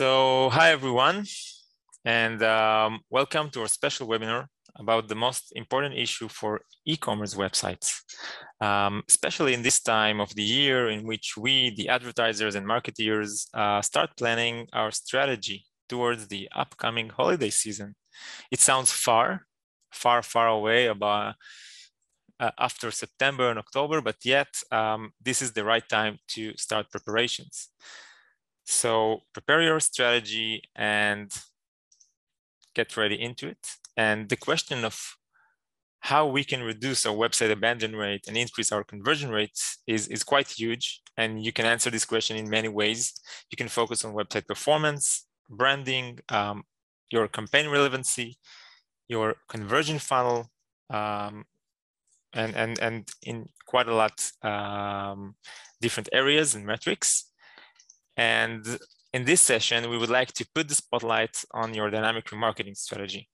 Hi everyone, and welcome to our special webinar about the most important issue for e-commerce websites, especially in this time of the year in which we, the advertisers and marketeers, start planning our strategy towards the upcoming holiday season. It sounds far away about after September and October, but yet this is the right time to start preparations. So prepare your strategy and get ready into it. And the question of how we can reduce our website abandon rate and increase our conversion rates is quite huge. And you can answer this question in many ways. You can focus on website performance, branding, your campaign relevancy, your conversion funnel, and in quite a lot different areas and metrics. And in this session, we would like to put the spotlight on your dynamic remarketing strategy.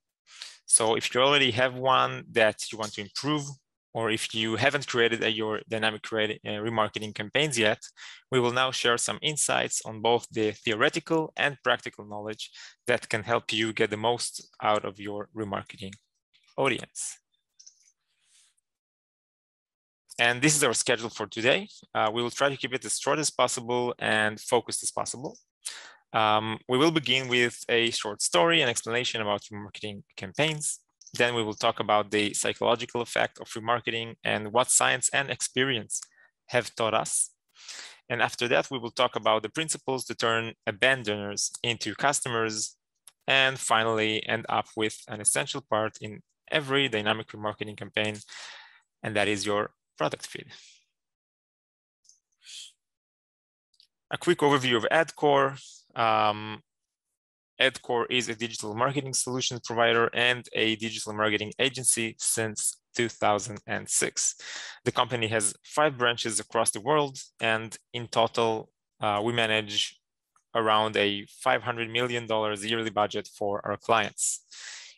So if you already have one that you want to improve, or if you haven't created your dynamic remarketing campaigns yet, we will now share some insights on both the theoretical and practical knowledge that can help you get the most out of your remarketing audience. And this is our schedule for today. We will try to keep it as short as possible and focused as possible. We will begin with a short story and explanation about remarketing campaigns. Then we will talk about the psychological effect of remarketing and what science and experience have taught us. And after that, we will talk about the principles to turn abandoners into customers. And finally, end up with an essential part in every dynamic remarketing campaign, and that is your product feed. A quick overview of Adcore. Adcore is a digital marketing solution provider and a digital marketing agency since 2006. The company has 5 branches across the world, and in total, we manage around a $500 million yearly budget for our clients.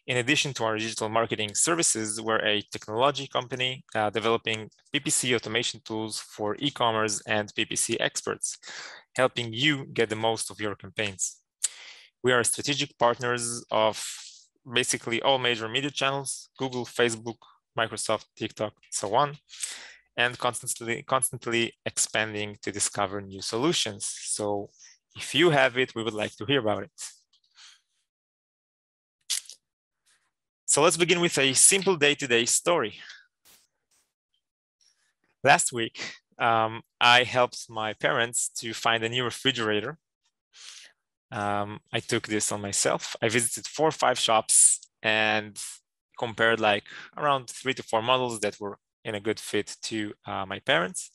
In addition to our digital marketing services, we're a technology company developing PPC automation tools for e-commerce and PPC experts, helping you get the most of your campaigns. We are strategic partners of basically all major media channels, Google, Facebook, Microsoft, TikTok, so on, and constantly expanding to discover new solutions. So if you have it, we would like to hear about it. So let's begin with a simple day-to-day story. Last week, I helped my parents to find a new refrigerator. I took this on myself. I visited 4 or 5 shops and compared like around 3 to 4 models that were in a good fit to my parents.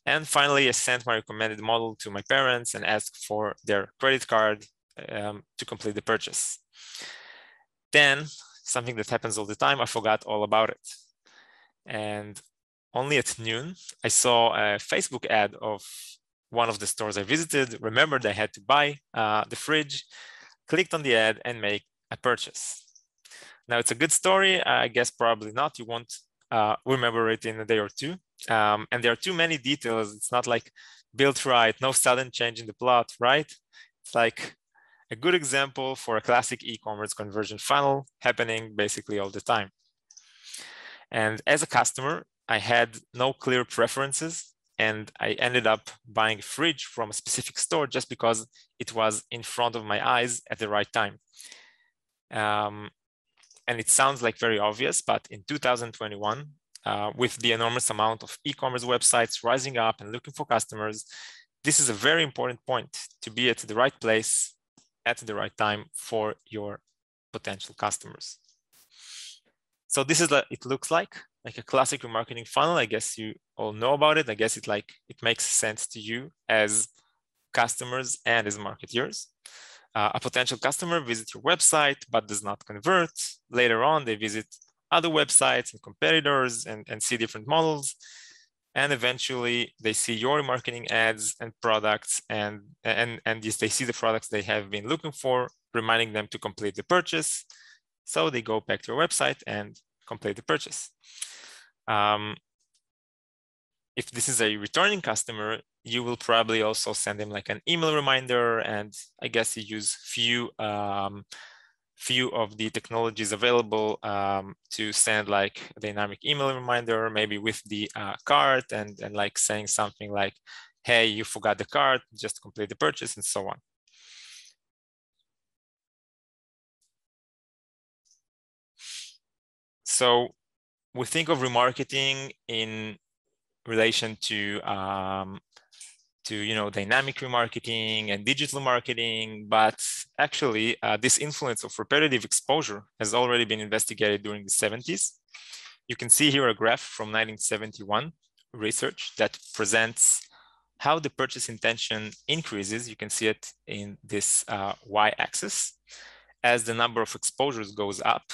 And finally, I sent my recommended model to my parents and asked for their credit card to complete the purchase. Then, something that happens all the time, I forgot all about it. And only at noon, I saw a Facebook ad of one of the stores I visited, remembered I had to buy the fridge, clicked on the ad and make a purchase. Now it's a good story, I guess probably not, you won't remember it in a day or two. And there are too many details, it's not like built right, no sudden change in the plot, right? It's like a good example for a classic e-commerce conversion funnel happening basically all the time. And as a customer, I had no clear preferences, and I ended up buying a fridge from a specific store just because it was in front of my eyes at the right time. And it sounds like very obvious, but in 2021, with the enormous amount of e-commerce websites rising up and looking for customers, this is a very important point to be at the right place at the right time for your potential customers. So this is what it looks like a classic remarketing funnel. I guess you all know about it. I guess it makes sense to you as customers and as marketeers. A potential customer visits your website but does not convert. Later on, they visit other websites and competitors and see different models. And eventually they see your marketing ads and products and they see the products they have been looking for, reminding them to complete the purchase. So they go back to your website and complete the purchase. if this is a returning customer, you will probably also send them like an email reminder, and I guess you use few of the technologies available to send like a dynamic email reminder, maybe with the cart and like saying something like, hey, you forgot the cart, just complete the purchase, and so on. So we think of remarketing in relation to dynamic remarketing and digital marketing, but actually this influence of repetitive exposure has already been investigated during the 70s. You can see here a graph from 1971 research that presents how the purchase intention increases. You can see it in this y-axis as the number of exposures goes up,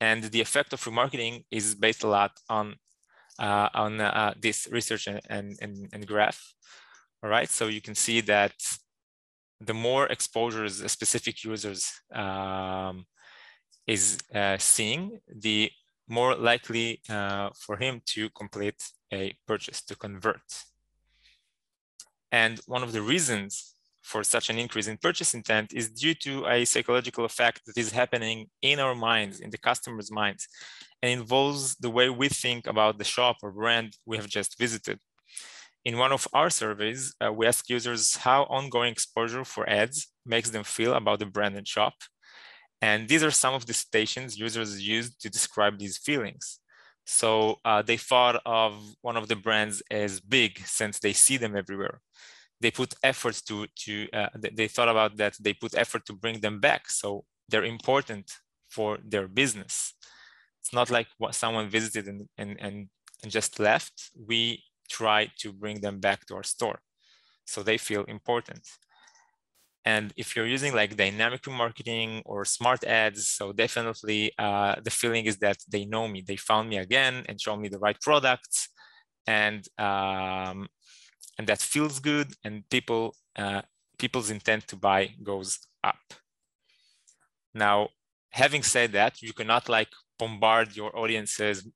and the effect of remarketing is based a lot on this research and graph. All right, so you can see that the more exposures a specific users is seeing, the more likely for him to complete a purchase, to convert. And one of the reasons for such an increase in purchase intent is due to a psychological effect that is happening in our minds, in the customer's minds, and involves the way we think about the shop or brand we have just visited. In one of our surveys, we asked users how ongoing exposure for ads makes them feel about the brand and shop. And these are some of the citations users used to describe these feelings. So they thought of one of the brands as big since they see them everywhere. They put effort they thought about that, they put effort to bring them back. So they're important for their business. It's not like what someone visited and just left. We try to bring them back to our store, so they feel important. And if you're using like dynamic remarketing or smart ads, so definitely the feeling is that they know me, they found me again and showed me the right products, and that feels good, and people's intent to buy goes up. Now, having said that, you cannot like bombard your audiences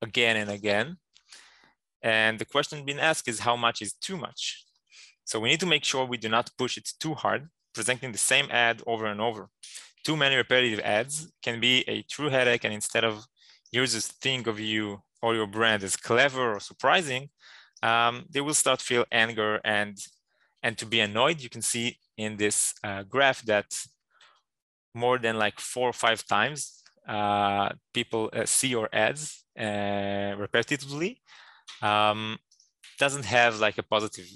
again and again. And the question being asked is, how much is too much? So we need to make sure we do not push it too hard, presenting the same ad over and over. Too many repetitive ads can be a true headache, and instead of users think of you or your brand as clever or surprising, they will start to feel anger and to be annoyed. You can see in this graph that more than like 4 or 5 times people see your ads repetitively. Doesn't have like a positive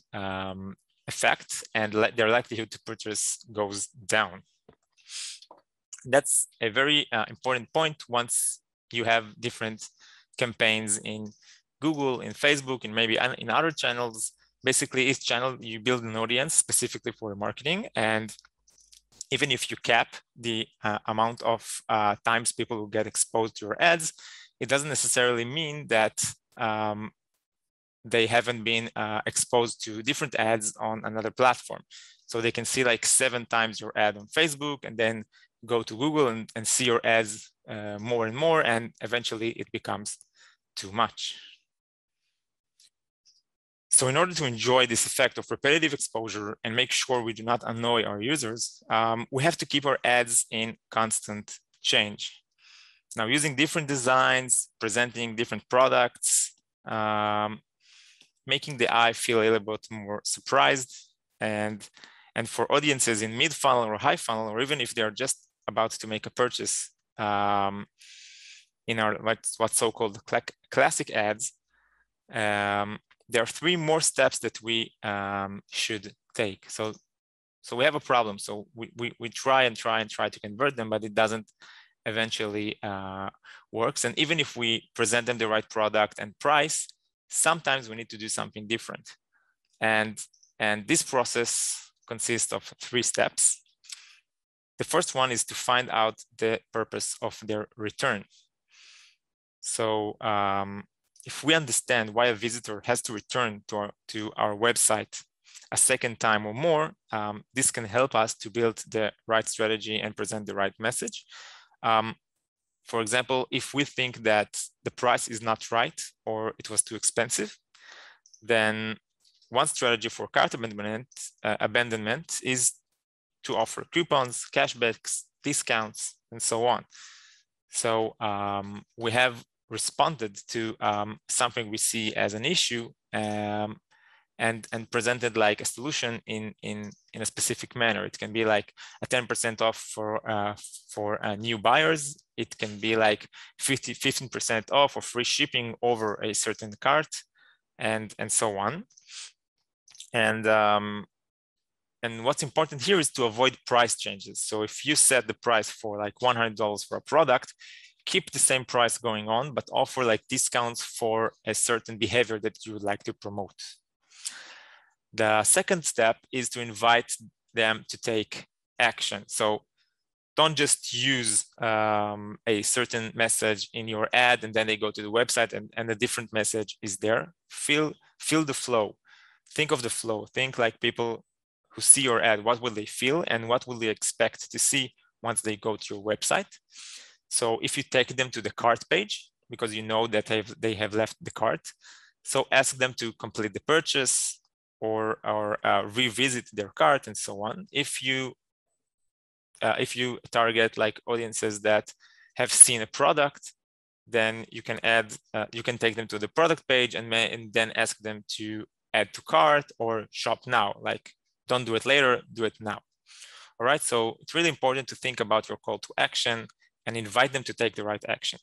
effect, and their likelihood to purchase goes down. That's a very important point. Once you have different campaigns in Google, in Facebook, and maybe in other channels, basically each channel you build an audience specifically for marketing, and even if you cap the amount of times people will get exposed to your ads, it doesn't necessarily mean that they haven't been exposed to different ads on another platform. So they can see like 7 times your ad on Facebook, and then go to Google and see your ads more and more, and eventually it becomes too much. So in order to enjoy this effect of repetitive exposure and make sure we do not annoy our users, we have to keep our ads in constant change. Now, using different designs, presenting different products, making the eye feel a little bit more surprised, and for audiences in mid funnel or high funnel, or even if they're just about to make a purchase, in our what's so-called classic ads, there are 3 more steps that we should take. So we have a problem. So we try and try to convert them, but it doesn't eventually works. And even if we present them the right product and price, sometimes we need to do something different. And this process consists of 3 steps. The first one is to find out the purpose of their return. So if we understand why a visitor has to return to our website a second time or more, this can help us to build the right strategy and present the right message. For example, if we think that the price is not right or it was too expensive, then one strategy for cart abandonment is to offer coupons, cashbacks, discounts, and so on. So we have responded to something we see as an issue and presented like a solution in a specific manner. It can be like a 10% off for new buyers. It can be like 15% off or free shipping over a certain cart, and so on. And what's important here is to avoid price changes. So if you set the price for like $100 for a product, keep the same price going on, but offer like discounts for a certain behavior that you would like to promote. The second step is to invite them to take action. So don't just use a certain message in your ad and then they go to the website and a different message is there. Feel the flow. Think of the flow. Think like people who see your ad, what will they feel and what will they expect to see once they go to your website. So if you take them to the cart page, because you know that they have left the cart, so ask them to complete the purchase or revisit their cart and so on. If you target like audiences that have seen a product, then you can you can take them to the product page and then ask them to add to cart or shop now. Like, don't do it later, do it now. All right, so it's really important to think about your call to action and invite them to take the right action.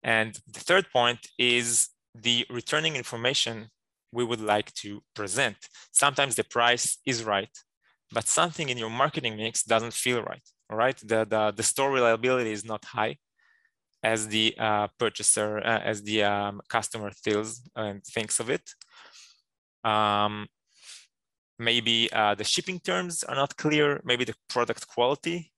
And the third point is the returning information we would like to present. Sometimes the price is right, but something in your marketing mix doesn't feel right. All right, the store reliability is not high as the purchaser, as the customer feels and thinks of it. Maybe the shipping terms are not clear. Maybe the product quality,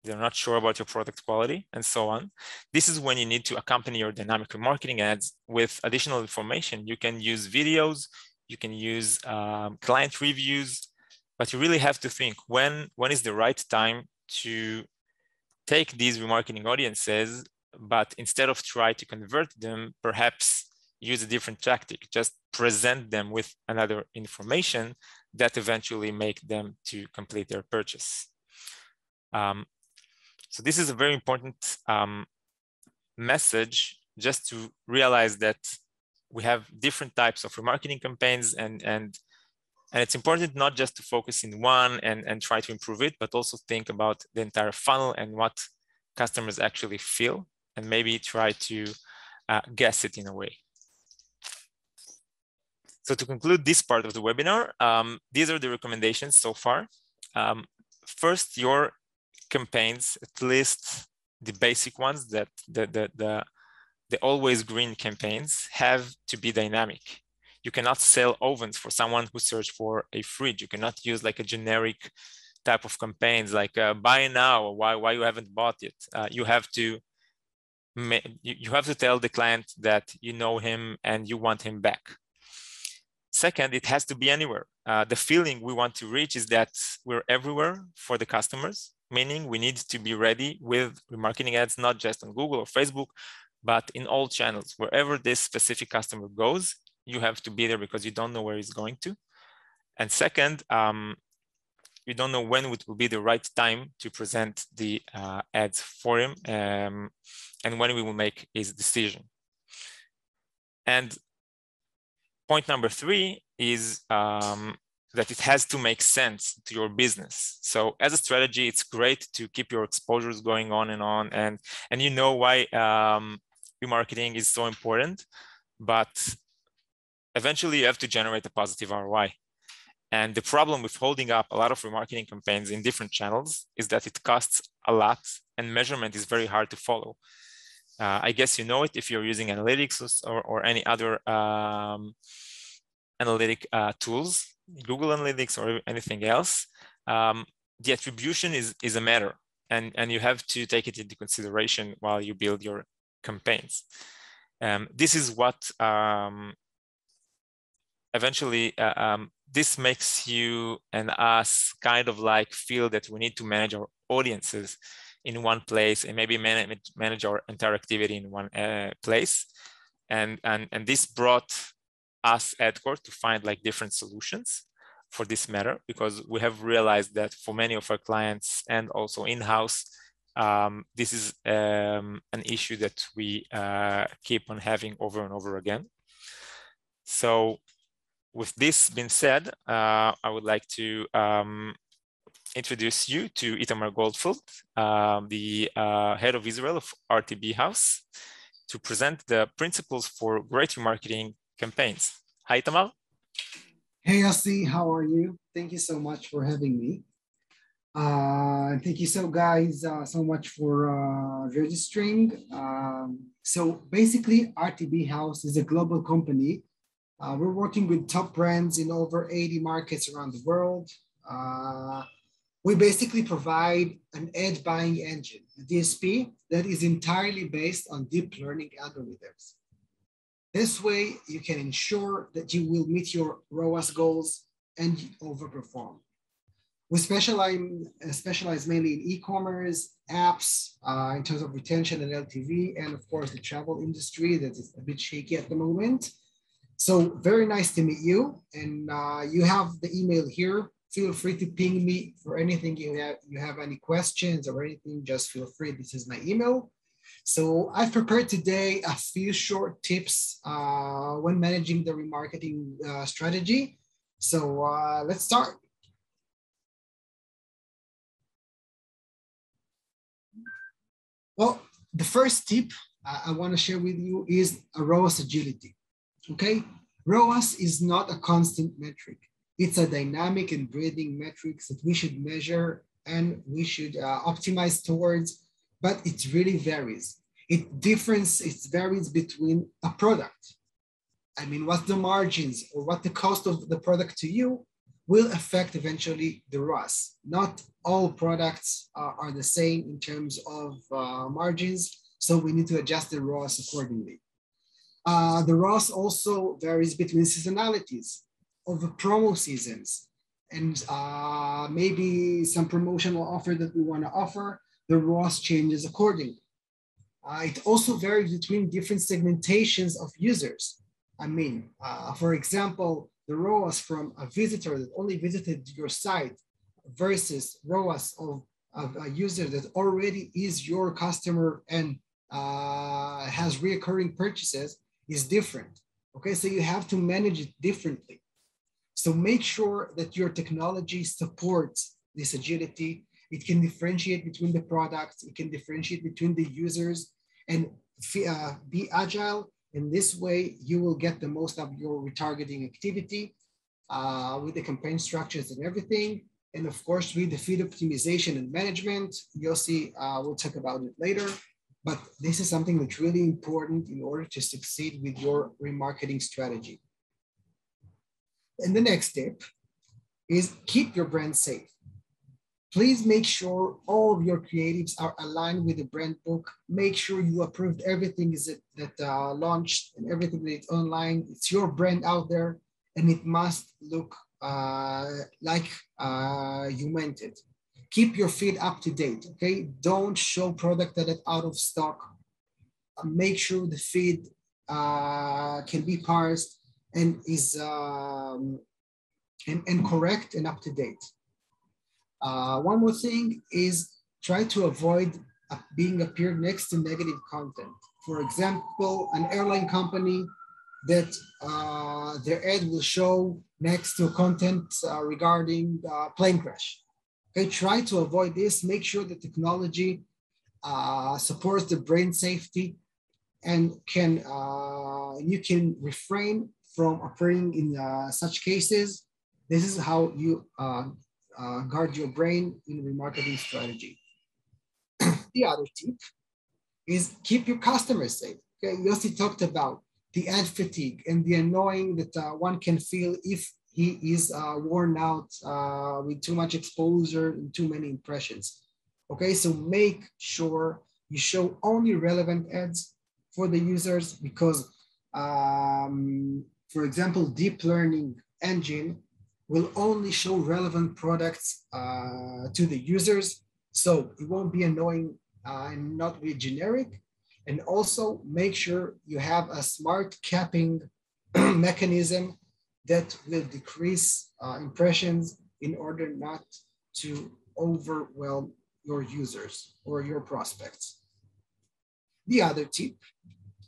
they're not sure about your product quality, and so on. This is when you need to accompany your dynamic remarketing ads with additional information. You can use videos, you can use client reviews, but you really have to think when is the right time to take these remarketing audiences, but instead of try to convert them, perhaps use a different tactic. Just present them with another information that eventually make them to complete their purchase. So this is a very important message, just to realize that we have different types of remarketing campaigns, and it's important not just to focus in one and try to improve it, but also think about the entire funnel and what customers actually feel, and maybe try to guess it in a way. So to conclude this part of the webinar, these are the recommendations so far. First, your campaigns, at least the basic ones, that the always green campaigns, have to be dynamic. You cannot sell ovens for someone who searched for a fridge. You cannot use like a generic type of campaigns like buy now, or why you haven't bought it. You have to tell the client that you know him and you want him back. Second, it has to be anywhere. The feeling we want to reach is that we're everywhere for the customers, meaning we need to be ready with remarketing ads, not just on Google or Facebook, but in all channels. Wherever this specific customer goes, you have to be there because you don't know where he's going to. And second, you don't know when it will be the right time to present the ads for him and when we will make his decision. And point number 3 is that it has to make sense to your business. So as a strategy, it's great to keep your exposures going on, and you know why remarketing is so important, but eventually you have to generate a positive ROI. And the problem with holding up a lot of remarketing campaigns in different channels is that it costs a lot and measurement is very hard to follow. I guess you know it if you're using analytics or any other analytic tools, Google Analytics or anything else. The attribution is a matter, and you have to take it into consideration while you build your campaigns. This is what eventually this makes you and us kind of like feel that we need to manage our audiences in one place and maybe manage our entire activity in one place. And this brought us Adcore to find like different solutions for this matter, because we have realized that for many of our clients and also in-house, this is an issue that we keep on having over and over again. So with this being said, I would like to introduce you to Itamar Goldfeld, the head of Israel of RTB House, to present the principles for great remarketing campaigns. Hi, Itamar. Hey, Yossi, how are you? Thank you so much for having me. Thank you so much for registering. So basically, RTB House is a global company. We're working with top brands in over 80 markets around the world. We basically provide an ad buying engine, a DSP, that is entirely based on deep learning algorithms. This way, you can ensure that you will meet your ROAS goals and overperform. We specialize mainly in e-commerce, apps, in terms of retention and LTV, and of course, the travel industry that is a bit shaky at the moment. So very nice to meet you. And you have the email here. Feel free to ping me for anything you have any questions or anything, just feel free. This is my email. So I've prepared today a few short tips when managing the remarketing strategy. So let's start. Well, the first tip I want to share with you is a ROAS agility. Okay, ROAS is not a constant metric. It's a dynamic and breathing metrics that we should measure and we should optimize towards, but it really varies. It varies between a product. I mean, what the margins or what the cost of the product to you will affect eventually the ROAS. Not all products are the same in terms of margins, so we need to adjust the ROAS accordingly. The ROAS also varies between seasonalities of the promo seasons and maybe some promotional offer that we want to offer, the ROAS changes accordingly. It also varies between different segmentations of users. I mean, for example, the ROAS from a visitor that only visited your site versus ROAS of a user that already is your customer and has recurring purchases is different. Okay, so you have to manage it differently. So make sure that your technology supports this agility. It can differentiate between the products, it can differentiate between the users, and be agile. In this way, you will get the most of your retargeting activity with the campaign structures and everything. And of course, with the feed optimization and management, Yossi will talk about it later. But this is something that's really important in order to succeed with your remarketing strategy. And the next tip is keep your brand safe. Please make sure all of your creatives are aligned with the brand book. Make sure you approved everything that launched and everything that's online. It's your brand out there and it must look like you meant it. Keep your feed up to date, okay? Don't show product that is out of stock. Make sure the feed can be parsed and is and correct and up to date. One more thing is try to avoid being appeared next to negative content. For example, an airline company that their ad will show next to content regarding plane crash. Okay, try to avoid this. Make sure the technology supports the brain safety and you can refrain from appearing in such cases. This is how you guard your brain in remarketing strategy. The other tip is keep your customers safe. Okay, Yossi talked about the ad fatigue and the annoying that one can feel if he is worn out with too much exposure and too many impressions. Okay, so make sure you show only relevant ads for the users because, for example, deep learning engine will only show relevant products to the users. So it won't be annoying and not be generic. And also make sure you have a smart capping mechanism that will decrease impressions in order not to overwhelm your users or your prospects. The other tip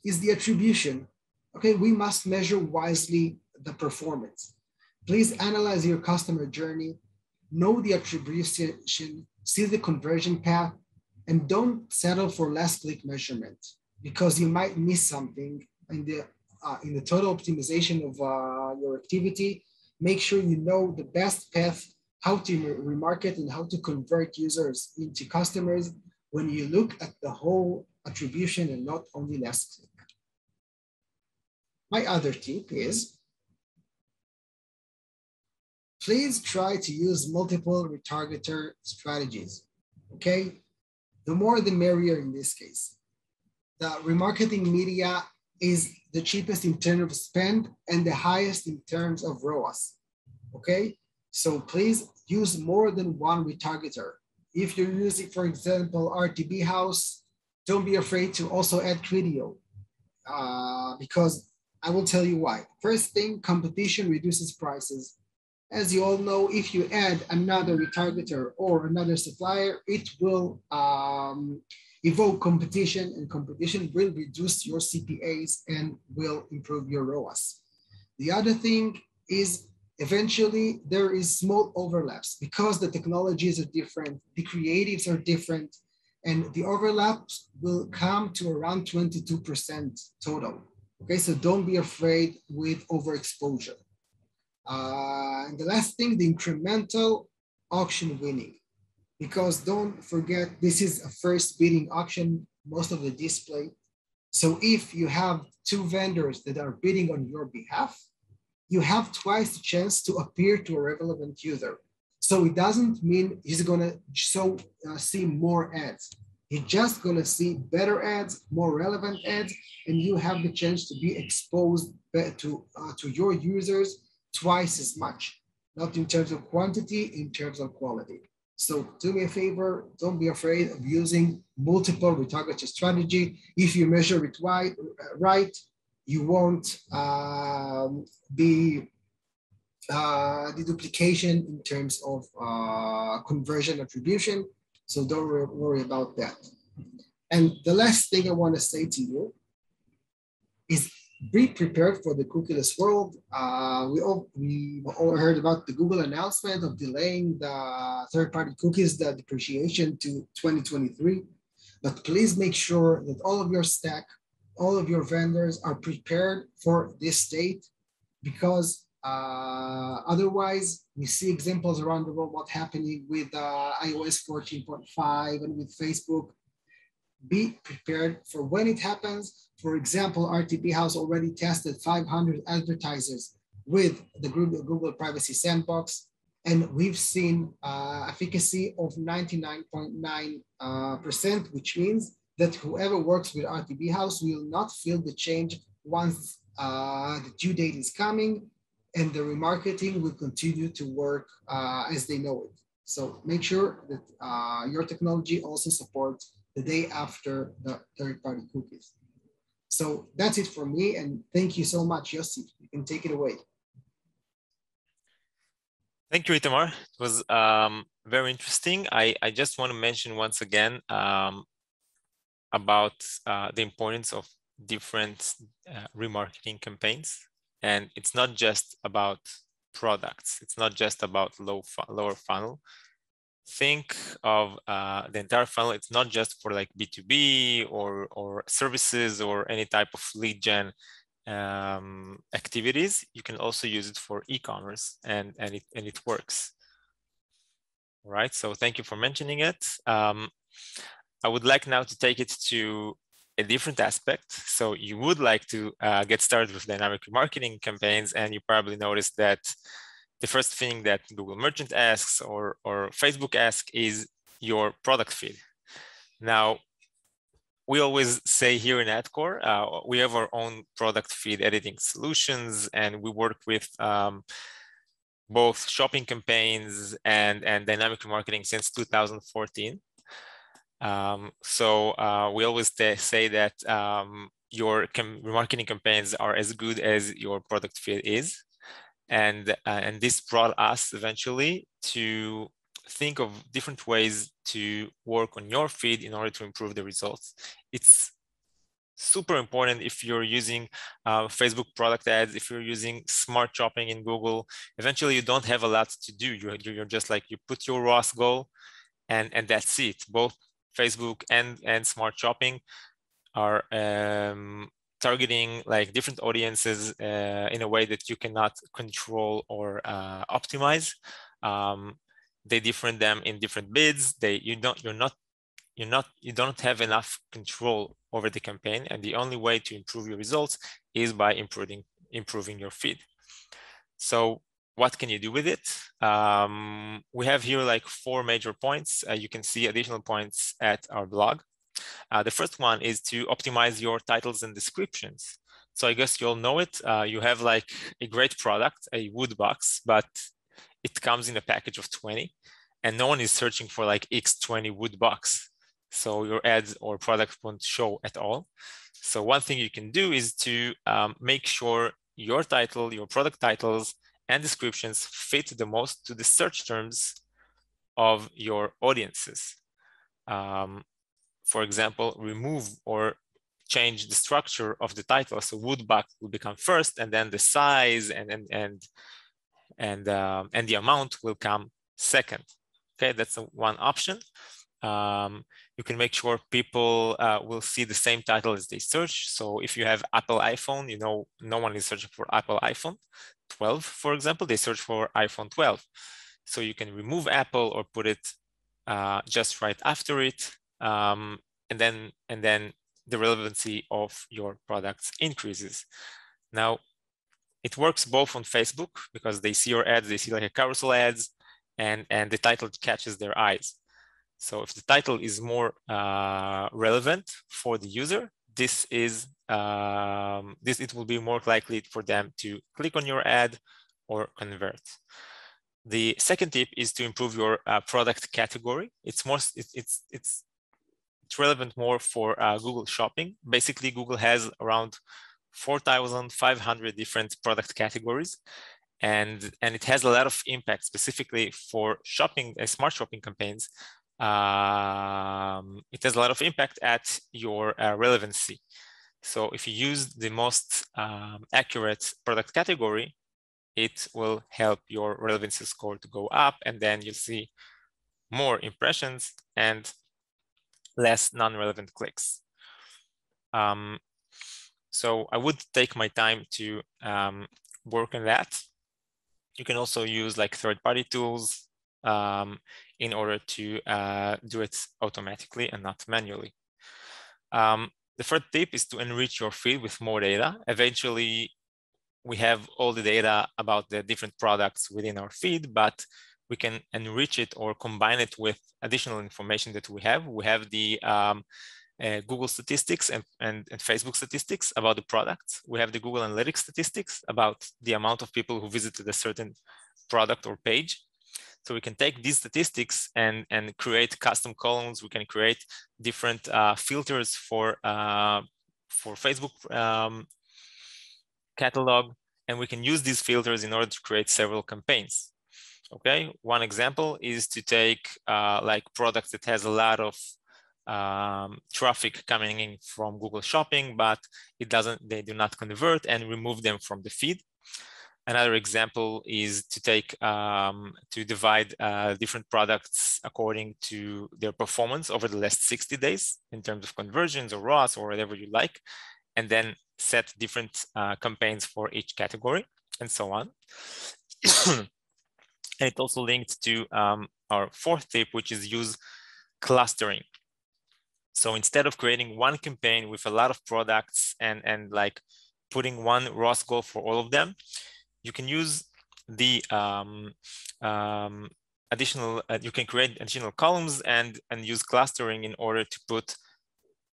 is the attribution. Okay, we must measure wisely the performance. Please analyze your customer journey, know the attribution, see the conversion path, and don't settle for last click measurement because you might miss something in the total optimization of your activity. Make sure you know the best path, how to remarket and how to convert users into customers when you look at the whole attribution and not only last click. My other tip is, please try to use multiple retargeter strategies, okay? The more the merrier in this case. The remarketing media is the cheapest in terms of spend and the highest in terms of ROAS, okay? So please use more than one retargeter. If you're using, for example, RTB House, don't be afraid to also add Criteo because I will tell you why. First thing, competition reduces prices. As you all know, if you add another retargeter or another supplier, it will evoke competition, and competition will reduce your CPAs and will improve your ROAS. The other thing is eventually there is small overlaps because the technologies are different, the creatives are different, and the overlaps will come to around 22% total. Okay, so don't be afraid with overexposure. And the last thing, the incremental auction winning, because don't forget, this is a first bidding auction, most of the display. So if you have two vendors that are bidding on your behalf, you have twice the chance to appear to a relevant user. So it doesn't mean he's gonna see more ads. He's just gonna see better ads, more relevant ads, and you have the chance to be exposed to your users twice as much, not in terms of quantity, in terms of quality. So do me a favor, don't be afraid of using multiple retargeting strategy. If you measure it right, you won't be the duplication in terms of conversion attribution. So don't worry about that. And the last thing I want to say to you is be prepared for the cookieless world. We all heard about the Google announcement of delaying the third-party cookies, the depreciation to 2023. But please make sure that all of your stack, all of your vendors are prepared for this date, because otherwise we see examples around the world what's happening with iOS 14.5 and with Facebook. Be prepared for when it happens. For example, RTB House already tested 500 advertisers with the Google Privacy Sandbox, and we've seen efficacy of 99.9%, which means that whoever works with RTB House will not feel the change once the due date is coming, and the remarketing will continue to work as they know it. So make sure that your technology also supports the day after the third-party cookies. So that's it for me, and thank you so much, Yossi. You can take it away. Thank you, Itamar. It was very interesting. I just want to mention once again about the importance of different remarketing campaigns. And it's not just about products. It's not just about lower funnel. Think of the entire funnel. It's not just for like B2B or services or any type of lead gen activities. You can also use it for e-commerce, and it works. All right, so thank you for mentioning it. I would like now to take it to a different aspect. So you would like to get started with dynamic remarketing campaigns, and you probably noticed that the first thing that Google Merchant asks or Facebook asks is your product feed. Now, we always say here in Adcore, we have our own product feed editing solutions, and we work with both shopping campaigns and dynamic remarketing since 2014. So we always say that your remarketing campaigns are as good as your product feed is. And this brought us eventually to think of different ways to work on your feed in order to improve the results. It's super important if you're using Facebook product ads, if you're using smart shopping in Google. Eventually, you don't have a lot to do. You're just like, you put your ROAS goal and that's it. Both Facebook and smart shopping are targeting like different audiences in a way that you cannot control or optimize. They different them in different bids. You don't have enough control over the campaign, and the only way to improve your results is by improving your feed. So what can you do with it? We have here like 4 major points. You can see additional points at our blog. The first one is to optimize your titles and descriptions. So I guess you'll know it. You have like a great product, a wood box, but it comes in a package of 20, and no one is searching for like X20 wood box. So your ads or product won't show at all. So one thing you can do is to make sure your title, your product titles and descriptions fit the most to the search terms of your audiences. For example, remove or change the structure of the title. So wood box will become first, and then the size and the amount will come second. Okay, that's one option. You can make sure people will see the same title as they search. So if you have Apple iPhone, you know, no one is searching for Apple iPhone 12, for example, they search for iPhone 12. So you can remove Apple or put it just right after it. And then the relevancy of your products increases. Now, it works both on Facebook because they see your ads, they see like a carousel ads, and the title catches their eyes. So if the title is more relevant for the user, it will be more likely for them to click on your ad or convert. The second tip is to improve your product category. It's relevant more for Google Shopping. Basically, Google has around 4,500 different product categories, and it has a lot of impact specifically for shopping, smart shopping campaigns. It has a lot of impact at your relevancy. So if you use the most accurate product category, it will help your relevancy score to go up, and then you'll see more impressions and less non-relevant clicks. So I would take my time to work on that. You can also use like third-party tools in order to do it automatically and not manually. The third tip is to enrich your feed with more data. Eventually, we have all the data about the different products within our feed, but we can enrich it or combine it with additional information that we have. We have the Google statistics and Facebook statistics about the products. We have the Google Analytics statistics about the amount of people who visited a certain product or page. So we can take these statistics and create custom columns. We can create different filters for Facebook catalog, and we can use these filters in order to create several campaigns. Okay, one example is to take like products that has a lot of traffic coming in from Google Shopping, but they do not convert, and remove them from the feed. Another example is to take to divide different products according to their performance over the last 60 days in terms of conversions or ROAS or whatever you like, and then set different campaigns for each category and so on. And it also linked to our fourth tip, which is use clustering. So instead of creating one campaign with a lot of products and like putting one ROAS goal for all of them, you can use the you can create additional columns and use clustering in order to put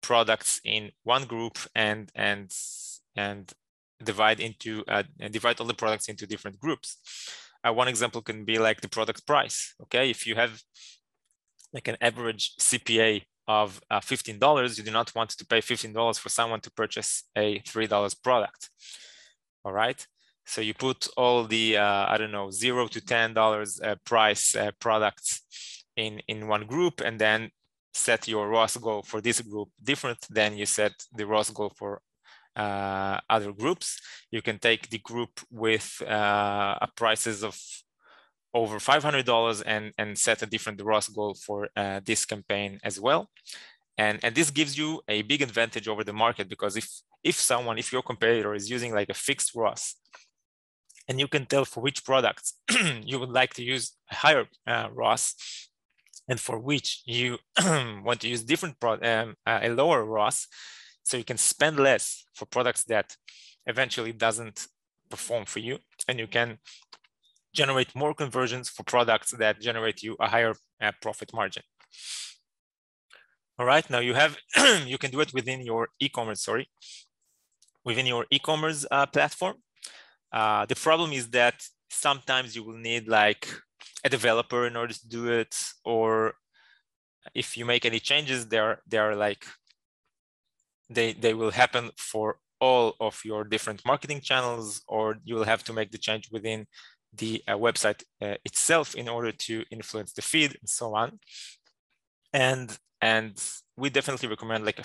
products in one group and divide all the products into different groups. One example can be like the product price. Okay, if you have like an average CPA of $15, you do not want to pay $15 for someone to purchase a $3 product. All right. So you put all the, I don't know, $0 to $10 price products in one group, and then set your ROAS goal for this group different than you set the ROAS goal for other groups. You can take the group with prices of over $500 and set a different ROAS goal for this campaign as well. And this gives you a big advantage over the market, because if your competitor is using like a fixed ROAS, and you can tell for which products you would like to use a higher ROAS, and for which you want to use different a lower ROAS, so you can spend less for products that eventually doesn't perform for you, and you can generate more conversions for products that generate you a higher profit margin. All right, now you have, you can do it within your e-commerce, within your e-commerce platform. The problem is that sometimes you will need like a developer in order to do it, or if you make any changes, they will happen for all of your different marketing channels, or you will have to make the change within the website itself in order to influence the feed and so on. And we definitely recommend like a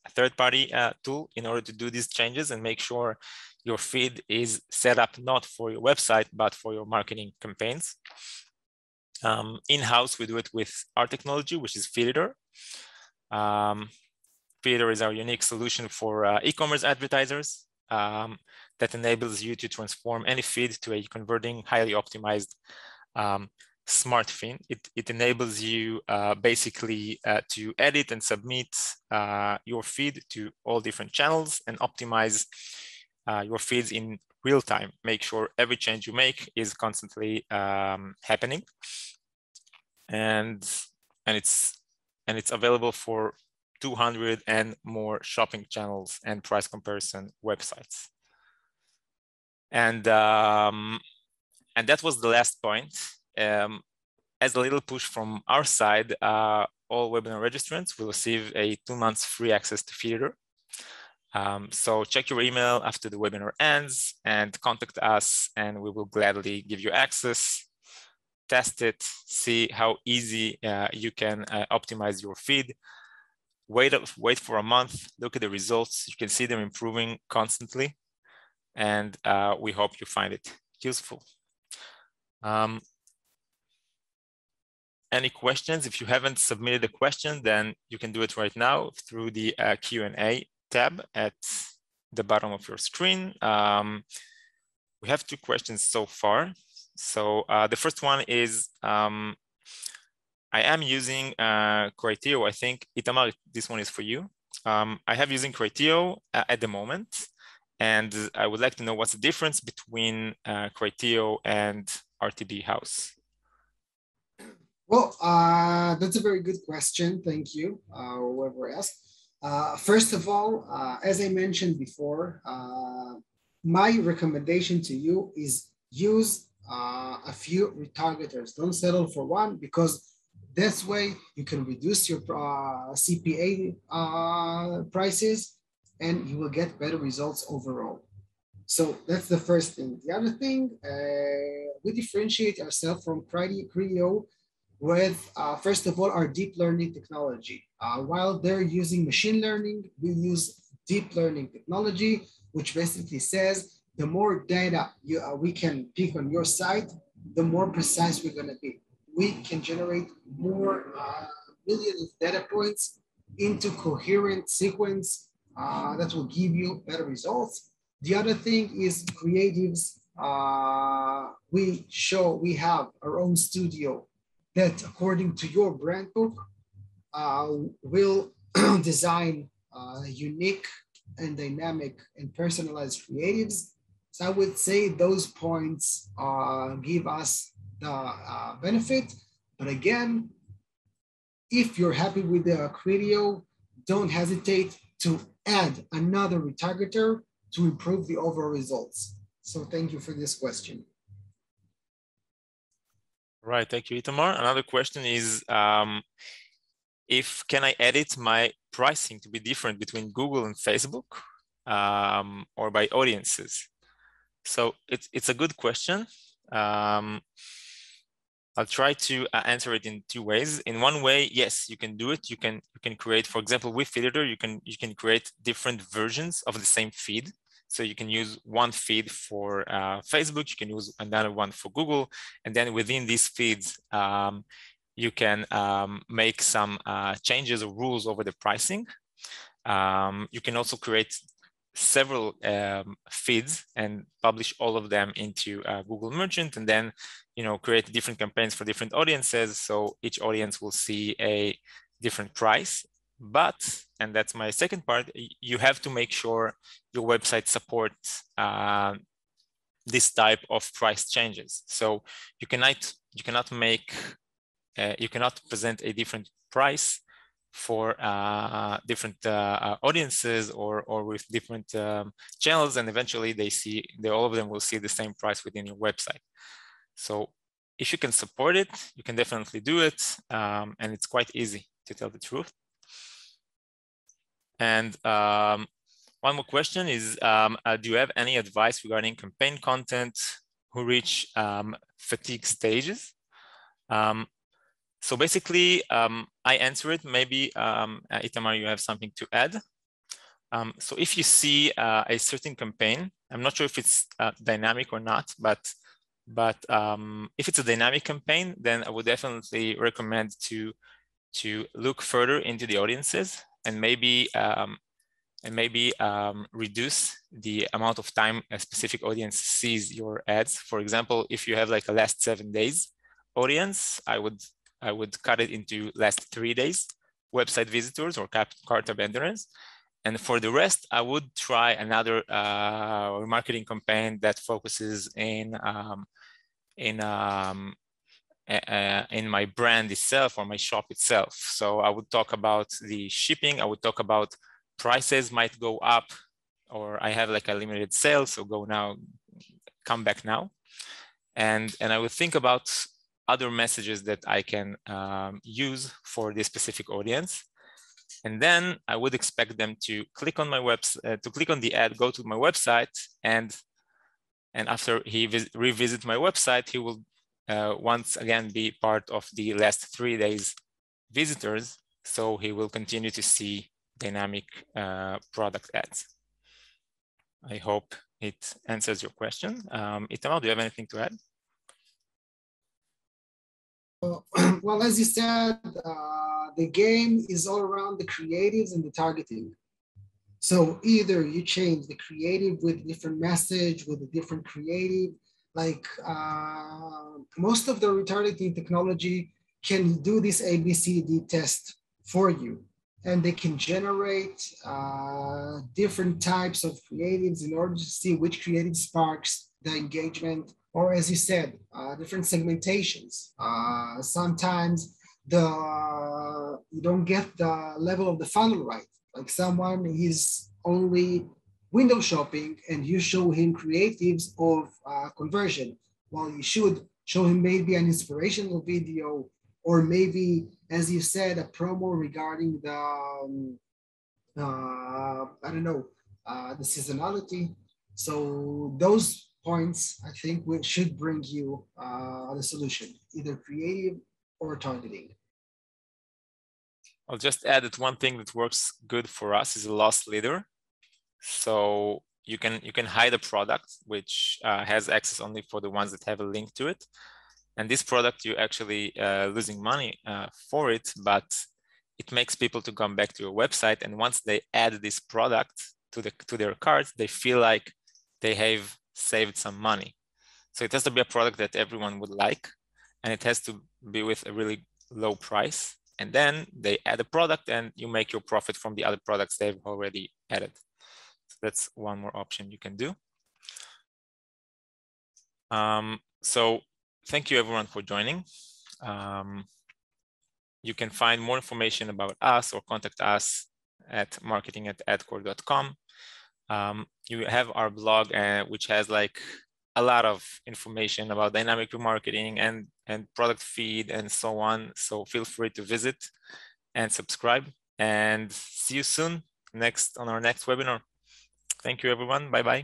third-party tool in order to do these changes and make sure your feed is set up not for your website, but for your marketing campaigns. In-house, we do it with our technology, which is Feeder. Feeder is our unique solution for e-commerce advertisers that enables you to transform any feed to a converting, highly optimized smart feed. It enables you basically to edit and submit your feed to all different channels and optimize your feeds in real time. Make sure every change you make is constantly happening, and it's available for 200 and more shopping channels and price comparison websites. And that was the last point. As a little push from our side, all webinar registrants will receive a 2 months free access to Feeder. So check your email after the webinar ends and contact us, and we will gladly give you access. Test it, see how easy you can optimize your feed. Wait for a month, look at the results. You can see them improving constantly, and we hope you find it useful. Any questions? If you haven't submitted a question, then you can do it right now through the Q&A tab at the bottom of your screen. We have 2 questions so far. So the first one is, I am using Criteo. I think, Itamar, this one is for you. I have using Criteo at the moment, and I would like to know what's the difference between Criteo and RTB House. Well, that's a very good question. Thank you, whoever asked. First of all, as I mentioned before, my recommendation to you is use a few retargeters. Don't settle for one, because this way you can reduce your CPA prices and you will get better results overall. So that's the first thing. The other thing, we differentiate ourselves from Criteo with, first of all, our deep learning technology. While they're using machine learning, we use deep learning technology, which basically says the more data we can pick on your site, the more precise we're going to be. We can generate more millions of data points into coherent sequence that will give you better results. The other thing is creatives. We have our own studio that, according to your brand book, will design unique and dynamic and personalized creatives. So I would say those points give us the benefit. But again, if you're happy with the Criteo, don't hesitate to add another retargeter to improve the overall results. So thank you for this question. Right, thank you, Itamar. Another question is, can I edit my pricing to be different between Google and Facebook, or by audiences? So it's a good question. I'll try to answer it in two ways. In one way, yes, you can do it. You can create, for example, with Editor, you can create different versions of the same feed. So you can use one feed for Facebook, you can use another one for Google, and then within these feeds, you can make some changes or rules over the pricing. You can also create several feeds and publish all of them into Google Merchant, and then create different campaigns for different audiences. So each audience will see a different price. But, and that's my second part, you have to make sure your website supports this type of price changes. So you cannot present a different price for different audiences or with different channels, and eventually all of them will see the same price within your website. So if you can support it, you can definitely do it, and it's quite easy, to tell the truth. And one more question is, do you have any advice regarding campaign content who reach fatigue stages? So basically, I answer it. Maybe Itamar, you have something to add. So if you see a certain campaign, I'm not sure if it's dynamic or not, but if it's a dynamic campaign, then I would definitely recommend to look further into the audiences and maybe reduce the amount of time a specific audience sees your ads. For example, if you have like a last 7 days audience, I would cut it into last 3 days website visitors or cart abandoners. And for the rest, I would try another remarketing campaign that focuses in my brand itself or my shop itself. So I would talk about the shipping. I would talk about prices might go up, or I have like a limited sale, so go now, come back now. And I would think about other messages that I can use for this specific audience. And then I would expect them to click on my website, to click on the ad, go to my website, and after he revisit my website, he will once again be part of the last 3 days visitors. So he will continue to see dynamic product ads. I hope it answers your question. Itamar, do you have anything to add? Well, as you said, the game is all around the creatives and the targeting. So either you change the creative with a different message, with a different creative, like most of the retargeting technology can do this ABCD test for you. And they can generate different types of creatives in order to see which creative sparks the engagement, or as you said, different segmentations. Sometimes you don't get the level of the funnel right. Like someone is only window shopping and you show him creatives of conversion, while you should show him maybe an inspirational video, or maybe, as you said, a promo regarding the, I don't know, the seasonality. So those points, I think, should bring you the solution, either creative or targeting. I'll just add that one thing that works good for us is a loss leader. So you can hide a product which has access only for the ones that have a link to it. And this product, you're actually losing money for it, but it makes people to come back to your website. And once they add this product to their cart, they feel like they have saved some money. So it has to be a product that everyone would like, and it has to be with a really low price. And then they add a product and you make your profit from the other products they've already added. So that's one more option you can do. So thank you everyone for joining. You can find more information about us or contact us at marketing@adcore.com. You have our blog, which has like a lot of information about dynamic remarketing and product feed and so on. So feel free to visit. and subscribe. And see you soon on our next webinar. Thank you, everyone. Bye-bye.